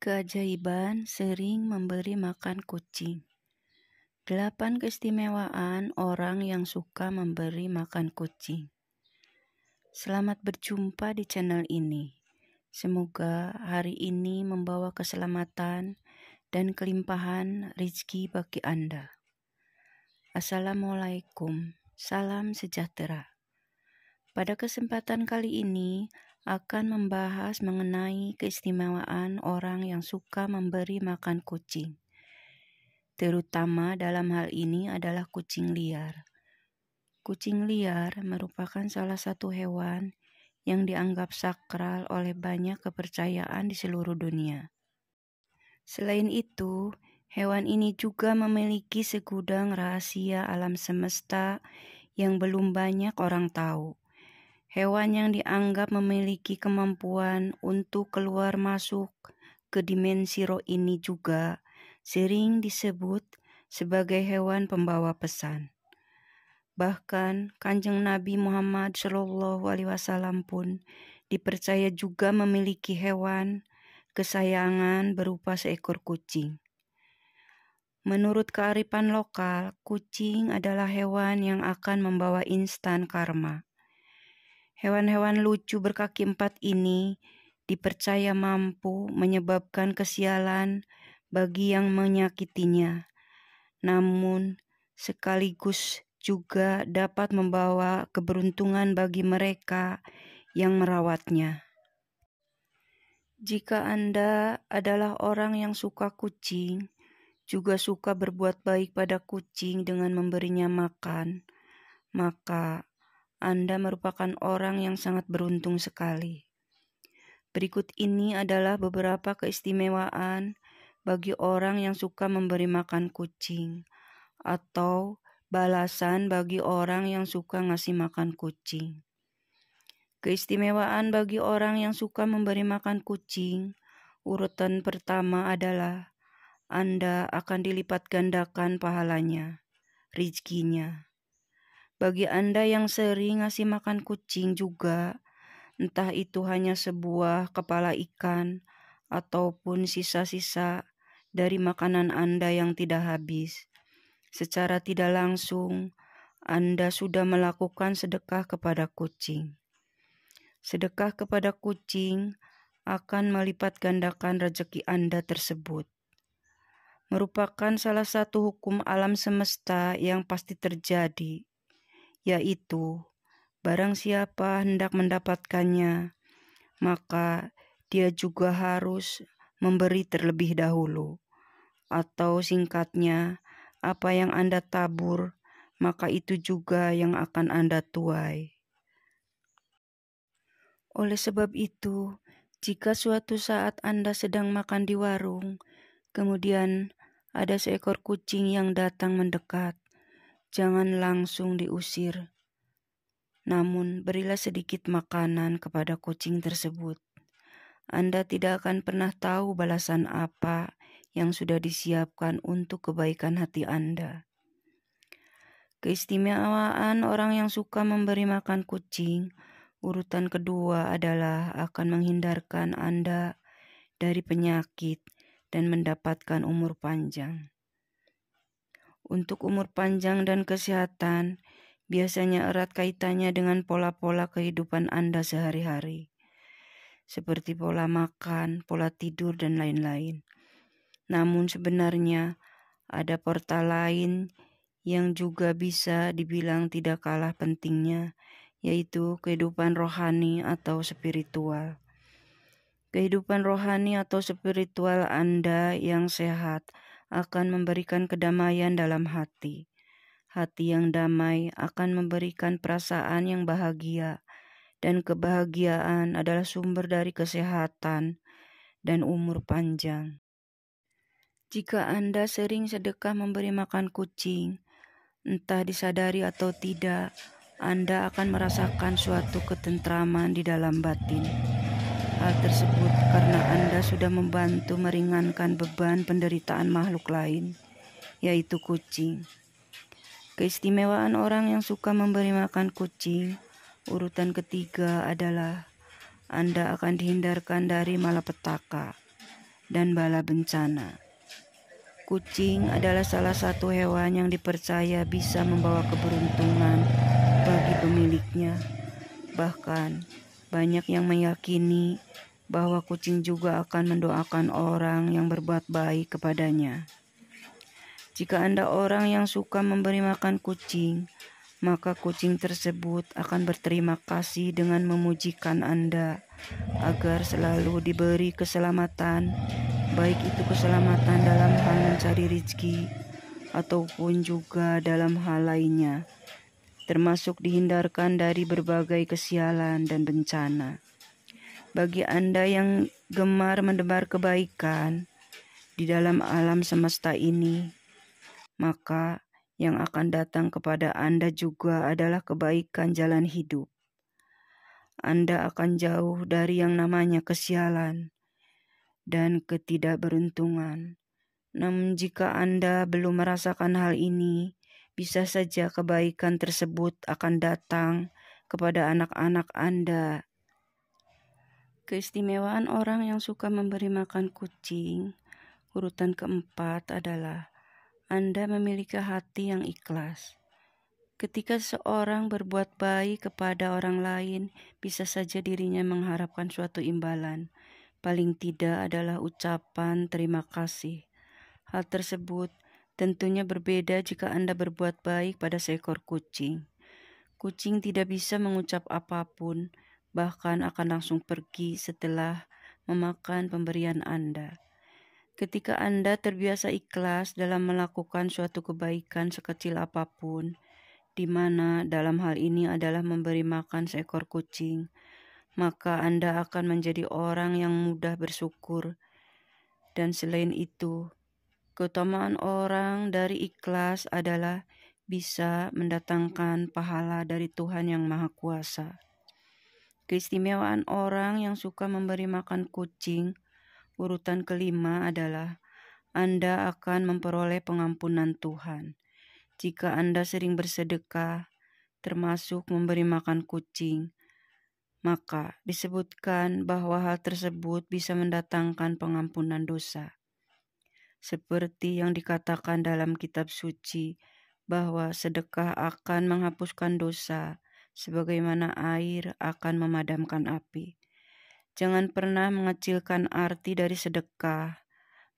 Keajaiban sering memberi makan kucing. 8 keistimewaan orang yang suka memberi makan kucing. Selamat berjumpa di channel ini. Semoga hari ini membawa keselamatan dan kelimpahan rezeki bagi Anda. Assalamualaikum, salam sejahtera. Pada kesempatan kali ini akan membahas mengenai keistimewaan orang yang suka memberi makan kucing. Terutama dalam hal ini adalah kucing liar. Kucing liar merupakan salah satu hewan yang dianggap sakral oleh banyak kepercayaan di seluruh dunia. Selain itu, hewan ini juga memiliki segudang rahasia alam semesta yang belum banyak orang tahu. Hewan yang dianggap memiliki kemampuan untuk keluar masuk ke dimensi roh ini juga sering disebut sebagai hewan pembawa pesan. Bahkan Kanjeng Nabi Muhammad SAW pun dipercaya juga memiliki hewan kesayangan berupa seekor kucing. Menurut kearifan lokal, kucing adalah hewan yang akan membawa instan karma. Hewan-hewan lucu berkaki 4 ini dipercaya mampu menyebabkan kesialan bagi yang menyakitinya, namun sekaligus juga dapat membawa keberuntungan bagi mereka yang merawatnya. Jika Anda adalah orang yang suka kucing, juga suka berbuat baik pada kucing dengan memberinya makan, maka Anda merupakan orang yang sangat beruntung sekali. Berikut ini adalah beberapa keistimewaan bagi orang yang suka memberi makan kucing, atau balasan bagi orang yang suka ngasih makan kucing. Keistimewaan bagi orang yang suka memberi makan kucing, urutan pertama adalah Anda akan dilipat gandakan pahalanya, rezekinya. Bagi Anda yang sering ngasih makan kucing juga, entah itu hanya sebuah kepala ikan ataupun sisa-sisa dari makanan Anda yang tidak habis, secara tidak langsung Anda sudah melakukan sedekah kepada kucing. Sedekah kepada kucing akan melipat gandakan rezeki Anda tersebut. Merupakan salah satu hukum alam semesta yang pasti terjadi, yaitu barang siapa hendak mendapatkannya, maka dia juga harus memberi terlebih dahulu. Atau singkatnya, apa yang Anda tabur, maka itu juga yang akan Anda tuai. Oleh sebab itu, jika suatu saat Anda sedang makan di warung, kemudian ada seekor kucing yang datang mendekat, jangan langsung diusir. Namun, berilah sedikit makanan kepada kucing tersebut. Anda tidak akan pernah tahu balasan apa yang sudah disiapkan untuk kebaikan hati Anda. Keistimewaan orang yang suka memberi makan kucing, urutan kedua adalah akan menghindarkan Anda dari penyakit dan mendapatkan umur panjang. Untuk umur panjang dan kesehatan, biasanya erat kaitannya dengan pola-pola kehidupan Anda sehari-hari, seperti pola makan, pola tidur, dan lain-lain. Namun sebenarnya ada portal lain yang juga bisa dibilang tidak kalah pentingnya, yaitu kehidupan rohani atau spiritual. Kehidupan rohani atau spiritual Anda yang sehat akan memberikan kedamaian dalam hati. Hati yang damai akan memberikan perasaan yang bahagia, dan kebahagiaan adalah sumber dari kesehatan dan umur panjang. Jika Anda sering sedekah memberi makan kucing, entah disadari atau tidak, Anda akan merasakan suatu ketentraman di dalam batin. Hal tersebut karena Anda sudah membantu meringankan beban penderitaan makhluk lain, yaitu kucing. Keistimewaan orang yang suka memberi makan kucing, urutan ketiga adalah Anda akan dihindarkan dari malapetaka. dan bala bencana. Kucing adalah salah satu hewan yang dipercaya bisa membawa keberuntungan bagi pemiliknya. Bahkan, banyak yang meyakini bahwa kucing juga akan mendoakan orang yang berbuat baik kepadanya. Jika Anda orang yang suka memberi makan kucing, maka kucing tersebut akan berterima kasih dengan memujikan Anda agar selalu diberi keselamatan, baik itu keselamatan dalam hal mencari rezeki ataupun juga dalam hal lainnya, termasuk dihindarkan dari berbagai kesialan dan bencana. Bagi Anda yang gemar menebar kebaikan di dalam alam semesta ini, maka yang akan datang kepada Anda juga adalah kebaikan jalan hidup. Anda akan jauh dari yang namanya kesialan dan ketidakberuntungan. Namun jika Anda belum merasakan hal ini, bisa saja kebaikan tersebut akan datang kepada anak-anak Anda. Keistimewaan orang yang suka memberi makan kucing, urutan keempat adalah Anda memiliki hati yang ikhlas. Ketika seorang berbuat baik kepada orang lain, bisa saja dirinya mengharapkan suatu imbalan. Paling tidak adalah ucapan terima kasih. Hal tersebut tentunya berbeda jika Anda berbuat baik pada seekor kucing. Kucing tidak bisa mengucap apapun, bahkan akan langsung pergi setelah memakan pemberian Anda. Ketika Anda terbiasa ikhlas dalam melakukan suatu kebaikan sekecil apapun, di mana dalam hal ini adalah memberi makan seekor kucing, maka Anda akan menjadi orang yang mudah bersyukur. Dan selain itu, keutamaan orang dari ikhlas adalah bisa mendatangkan pahala dari Tuhan Yang Maha Kuasa. Keistimewaan orang yang suka memberi makan kucing, urutan kelima adalah Anda akan memperoleh pengampunan Tuhan. Jika Anda sering bersedekah, termasuk memberi makan kucing, maka disebutkan bahwa hal tersebut bisa mendatangkan pengampunan dosa. Seperti yang dikatakan dalam kitab suci, bahwa sedekah akan menghapuskan dosa, sebagaimana air akan memadamkan api. Jangan pernah mengecilkan arti dari sedekah,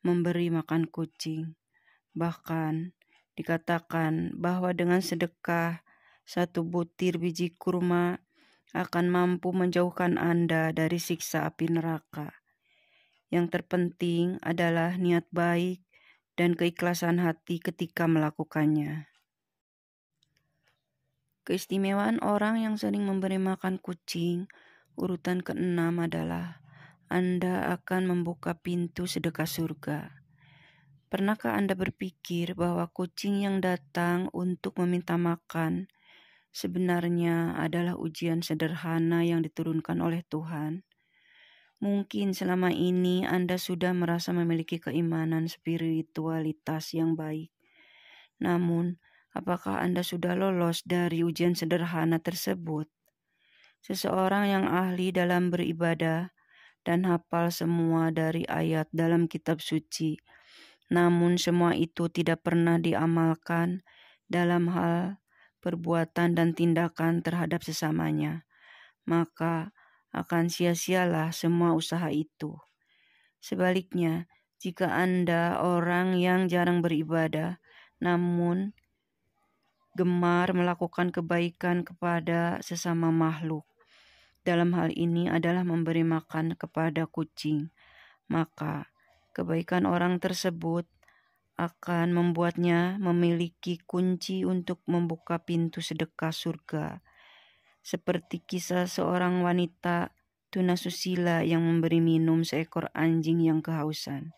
memberi makan kucing. Bahkan, dikatakan bahwa dengan sedekah, 1 butir biji kurma akan mampu menjauhkan Anda dari siksa api neraka. Yang terpenting adalah niat baik dan keikhlasan hati ketika melakukannya. Keistimewaan orang yang sering memberi makan kucing, urutan keenam adalah Anda akan membuka pintu sedekah surga. Pernahkah Anda berpikir bahwa kucing yang datang untuk meminta makan sebenarnya adalah ujian sederhana yang diturunkan oleh Tuhan? Mungkin selama ini Anda sudah merasa memiliki keimanan spiritualitas yang baik. Namun, apakah Anda sudah lolos dari ujian sederhana tersebut? Seseorang yang ahli dalam beribadah dan hafal semua dari ayat dalam kitab suci, namun semua itu tidak pernah diamalkan dalam hal perbuatan dan tindakan terhadap sesamanya, maka akan sia-sialah semua usaha itu. Sebaliknya, jika Anda orang yang jarang beribadah, namun gemar melakukan kebaikan kepada sesama makhluk, dalam hal ini adalah memberi makan kepada kucing, maka kebaikan orang tersebut akan membuatnya memiliki kunci untuk membuka pintu sedekah surga. Seperti kisah seorang wanita tunasusila yang memberi minum seekor anjing yang kehausan,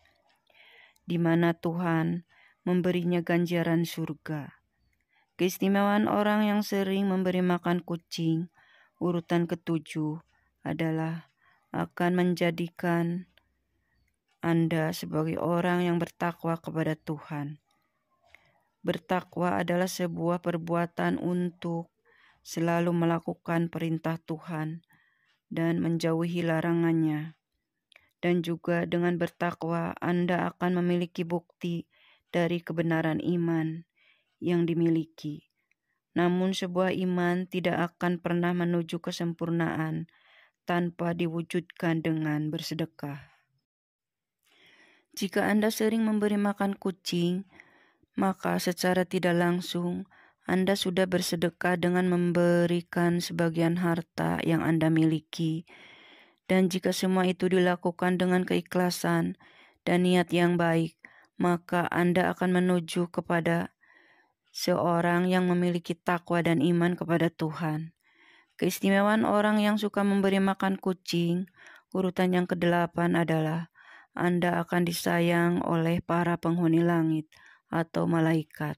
di mana Tuhan memberinya ganjaran surga. Keistimewaan orang yang sering memberi makan kucing, urutan ketujuh adalah akan menjadikan Anda sebagai orang yang bertakwa kepada Tuhan. Bertakwa adalah sebuah perbuatan untuk selalu melakukan perintah Tuhan dan menjauhi larangannya. dan juga dengan bertakwa Anda akan memiliki bukti dari kebenaran iman yang dimiliki. Namun sebuah iman tidak akan pernah menuju kesempurnaan tanpa diwujudkan dengan bersedekah. Jika Anda sering memberi makan kucing, maka secara tidak langsung Anda sudah bersedekah dengan memberikan sebagian harta yang Anda miliki. Dan jika semua itu dilakukan dengan keikhlasan dan niat yang baik, maka Anda akan menuju kepada seorang yang memiliki takwa dan iman kepada Tuhan. Keistimewaan orang yang suka memberi makan kucing, urutan yang ke-8 adalah Anda akan disayang oleh para penghuni langit atau malaikat.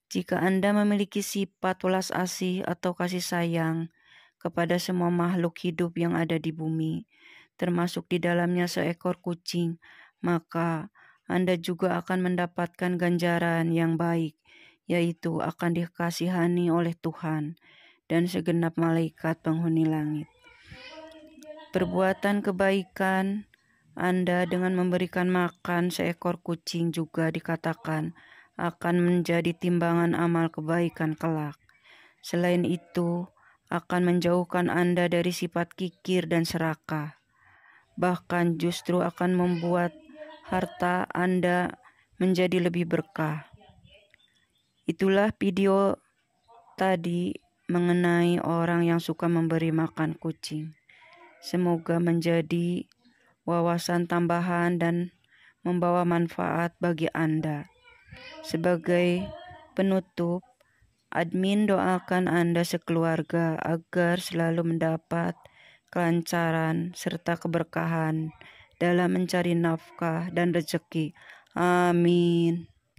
Jika Anda memiliki sifat welas asih atau kasih sayang kepada semua makhluk hidup yang ada di bumi, termasuk di dalamnya seekor kucing, maka Anda juga akan mendapatkan ganjaran yang baik, yaitu akan dikasihani oleh Tuhan dan segenap malaikat penghuni langit. Perbuatan kebaikan Anda dengan memberikan makan seekor kucing juga dikatakan akan menjadi timbangan amal kebaikan kelak. Selain itu, akan menjauhkan Anda dari sifat kikir dan serakah. Bahkan justru akan membuat harta Anda menjadi lebih berkah. Itulah video tadi mengenai orang yang suka memberi makan kucing. Semoga menjadi wawasan tambahan dan membawa manfaat bagi Anda. Sebagai penutup, admin doakan Anda sekeluarga agar selalu mendapat kelancaran serta keberkahan dalam mencari nafkah dan rezeki. Amin.